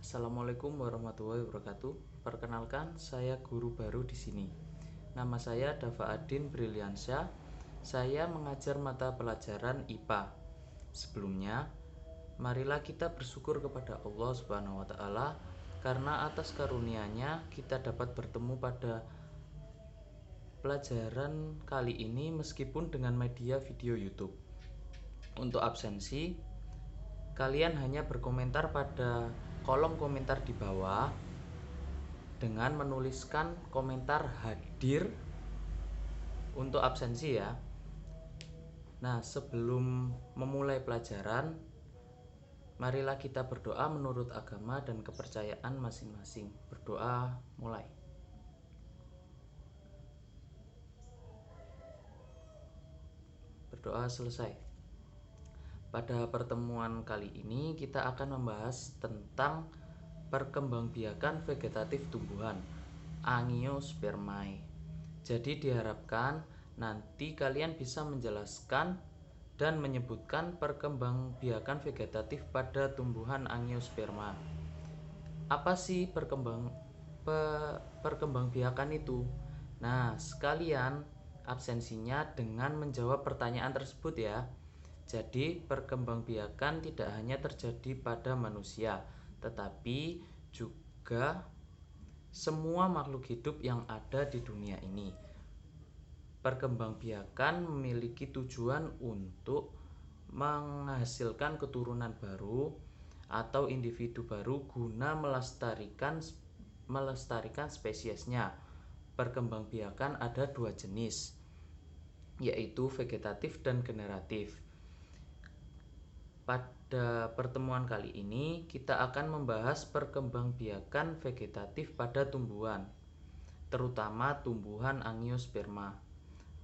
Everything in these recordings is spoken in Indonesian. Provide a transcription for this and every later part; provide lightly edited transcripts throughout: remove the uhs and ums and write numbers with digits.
Assalamualaikum warahmatullahi wabarakatuh. Perkenalkan, saya guru baru di sini. Nama saya Dava Adin Briliansyah. Saya mengajar mata pelajaran IPA. Sebelumnya, marilah kita bersyukur kepada Allah Subhanahu wa taala karena atas karunia-Nya kita dapat bertemu pada pelajaran kali ini meskipun dengan media video YouTube. Untuk absensi, kalian hanya berkomentar pada kolom komentar di bawah dengan menuliskan komentar hadir untuk absensi ya. Nah, sebelum memulai pelajaran, marilah kita berdoa menurut agama dan kepercayaan masing-masing. Berdoa mulai. Berdoa selesai. Pada pertemuan kali ini kita akan membahas tentang perkembangbiakan vegetatif tumbuhan, Angiospermae. Jadi diharapkan nanti kalian bisa menjelaskan dan menyebutkan perkembangbiakan vegetatif pada tumbuhan Angiosperma. Apa sih perkembangbiakan itu? Nah, sekalian absensinya dengan menjawab pertanyaan tersebut ya. Jadi, perkembangbiakan tidak hanya terjadi pada manusia, tetapi juga semua makhluk hidup yang ada di dunia ini. Perkembangbiakan memiliki tujuan untuk menghasilkan keturunan baru atau individu baru guna melestarikan spesiesnya. Perkembangbiakan ada dua jenis, yaitu vegetatif dan generatif. Pada pertemuan kali ini kita akan membahas perkembangbiakan vegetatif pada tumbuhan, terutama tumbuhan Angiosperma.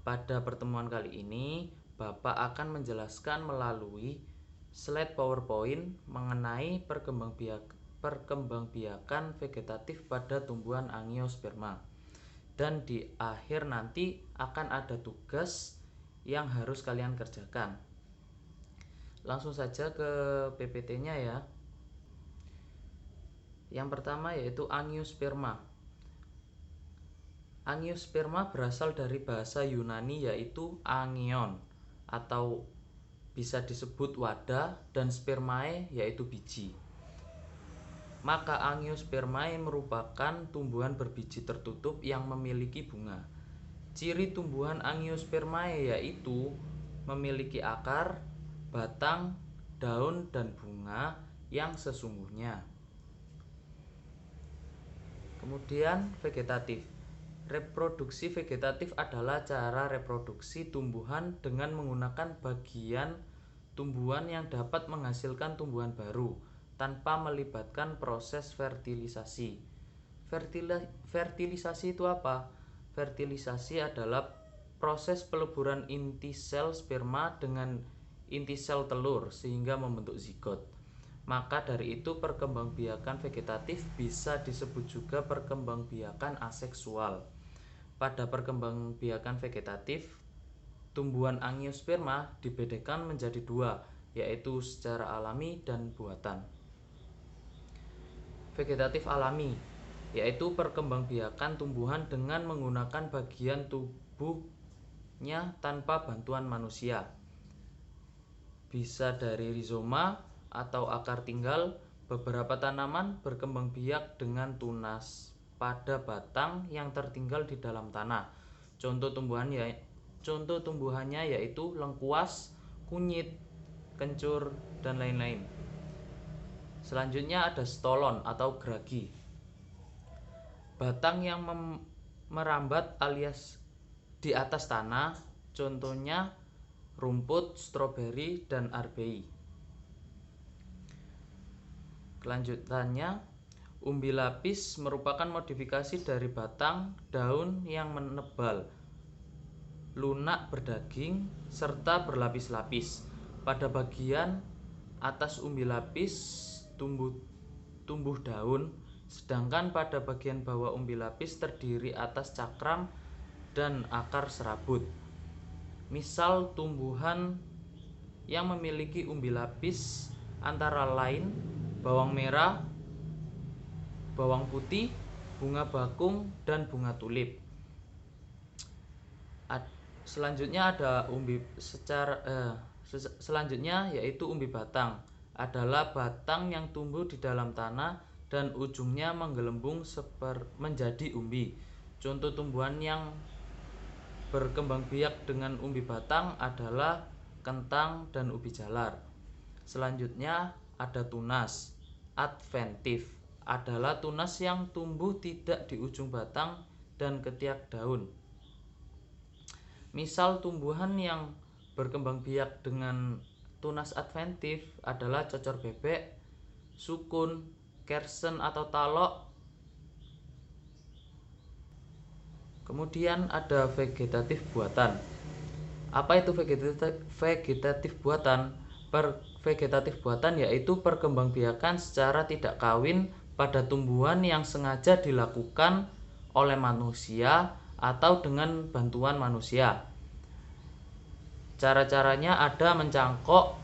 Pada pertemuan kali ini Bapak akan menjelaskan melalui slide PowerPoint mengenai perkembangbiakan vegetatif pada tumbuhan Angiosperma. Dan di akhir nanti akan ada tugas yang harus kalian kerjakan. Langsung saja ke PPT-nya ya. Yang pertama yaitu Angiosperma. Angiosperma berasal dari bahasa Yunani yaitu angion atau bisa disebut wadah dan spermae yaitu biji. Maka Angiospermae merupakan tumbuhan berbiji tertutup yang memiliki bunga. Ciri tumbuhan Angiospermae yaitu memiliki akar, batang, daun, dan bunga yang sesungguhnya. Kemudian vegetatif. Reproduksi vegetatif adalah cara reproduksi tumbuhan dengan menggunakan bagian tumbuhan yang dapat menghasilkan tumbuhan baru tanpa melibatkan proses fertilisasi. Fertilisasi itu apa? Fertilisasi adalah proses peleburan inti sel sperma dengan inti sel telur sehingga membentuk zigot. Maka dari itu perkembangbiakan vegetatif bisa disebut juga perkembangbiakan aseksual. Pada perkembangbiakan vegetatif, tumbuhan Angiosperma dibedakan menjadi dua, yaitu secara alami dan buatan. Vegetatif alami yaitu perkembangbiakan tumbuhan dengan menggunakan bagian tubuhnya tanpa bantuan manusia. Bisa dari rizoma atau akar tinggal. Beberapa tanaman berkembang biak dengan tunas pada batang yang tertinggal di dalam tanah. Contoh tumbuhannya yaitu lengkuas, kunyit, kencur, dan lain-lain. Selanjutnya ada stolon atau geragi. Batang yang merambat alias di atas tanah, contohnya rumput, stroberi, dan arbei. Kelanjutannya, umbi lapis merupakan modifikasi dari batang daun yang menebal, lunak berdaging, serta berlapis-lapis. Pada bagian atas umbi lapis tumbuh daun, sedangkan pada bagian bawah umbi lapis terdiri atas cakram dan akar serabut. Misal tumbuhan yang memiliki umbi lapis antara lain bawang merah, bawang putih, bunga bakung, dan bunga tulip. Selanjutnya ada selanjutnya yaitu umbi batang. Adalah batang yang tumbuh di dalam tanah dan ujungnya menggelembung menjadi umbi. Contoh tumbuhan yang berkembang biak dengan umbi batang adalah kentang dan ubi jalar. Selanjutnya ada tunas adventif. Adalah tunas yang tumbuh tidak di ujung batang dan ketiak daun. Misal tumbuhan yang berkembang biak dengan tunas adventif adalah cocor bebek, sukun, kersen atau talok. Kemudian ada vegetatif buatan. Apa itu vegetatif buatan? Vegetatif buatan yaitu perkembangbiakan secara tidak kawin pada tumbuhan yang sengaja dilakukan oleh manusia atau dengan bantuan manusia. Cara-caranya ada mencangkok,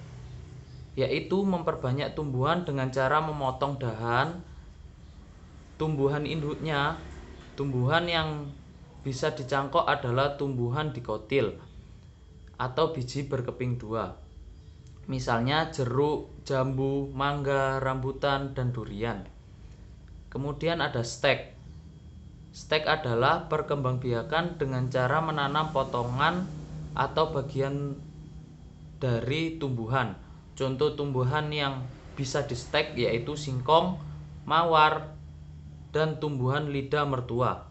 yaitu memperbanyak tumbuhan dengan cara memotong dahan tumbuhan induknya. Tumbuhan yang bisa dicangkok adalah tumbuhan dikotil atau biji berkeping dua. Misalnya jeruk, jambu, mangga, rambutan, dan durian. Kemudian ada stek. Stek adalah perkembangbiakan dengan cara menanam potongan atau bagian dari tumbuhan. Contoh tumbuhan yang bisa di stek yaitu singkong, mawar, dan tumbuhan lidah mertua.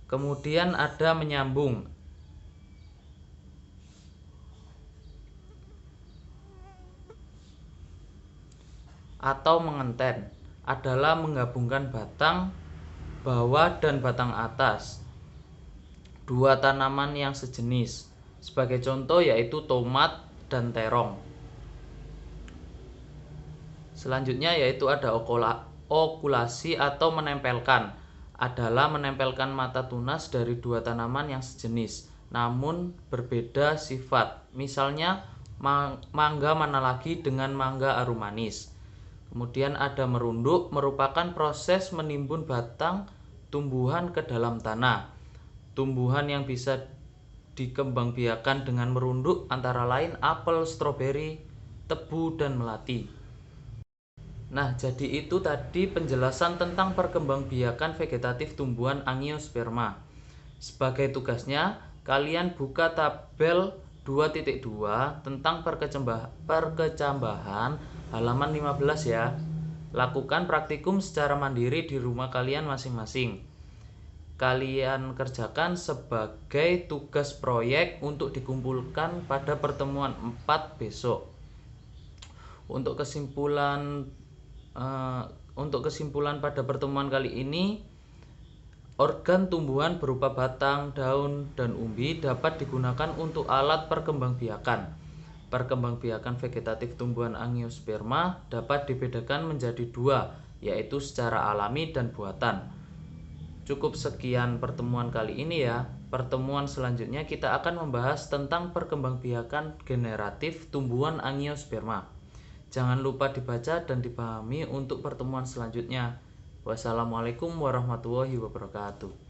Kemudian ada menyambung. Atau mengenten adalah menggabungkan batang bawah dan batang atas dua tanaman yang sejenis. Sebagai contoh yaitu tomat dan terong. Selanjutnya yaitu ada okulasi atau menempelkan. Adalah menempelkan mata tunas dari dua tanaman yang sejenis namun berbeda sifat. Misalnya mangga mana lagi dengan mangga arum manis. Kemudian ada merunduk, merupakan proses menimbun batang tumbuhan ke dalam tanah. Tumbuhan yang bisa dikembangbiakan dengan merunduk antara lain apel, stroberi, tebu, dan melati. Nah, jadi itu tadi penjelasan tentang perkembangbiakan vegetatif tumbuhan Angiosperma. Sebagai tugasnya, kalian buka tabel 2.2 tentang perkecambahan halaman 15 ya. Lakukan praktikum secara mandiri di rumah kalian masing-masing. Kalian kerjakan sebagai tugas proyek untuk dikumpulkan pada pertemuan 4 besok. Untuk kesimpulan pada pertemuan kali ini, organ tumbuhan berupa batang, daun, dan umbi dapat digunakan untuk alat perkembangbiakan. Perkembangbiakan vegetatif tumbuhan Angiosperma dapat dibedakan menjadi dua, yaitu secara alami dan buatan. Cukup sekian pertemuan kali ini ya. Pertemuan selanjutnya kita akan membahas tentang perkembangbiakan generatif tumbuhan Angiosperma. Jangan lupa dibaca dan dipahami untuk pertemuan selanjutnya. Wassalamualaikum warahmatullahi wabarakatuh.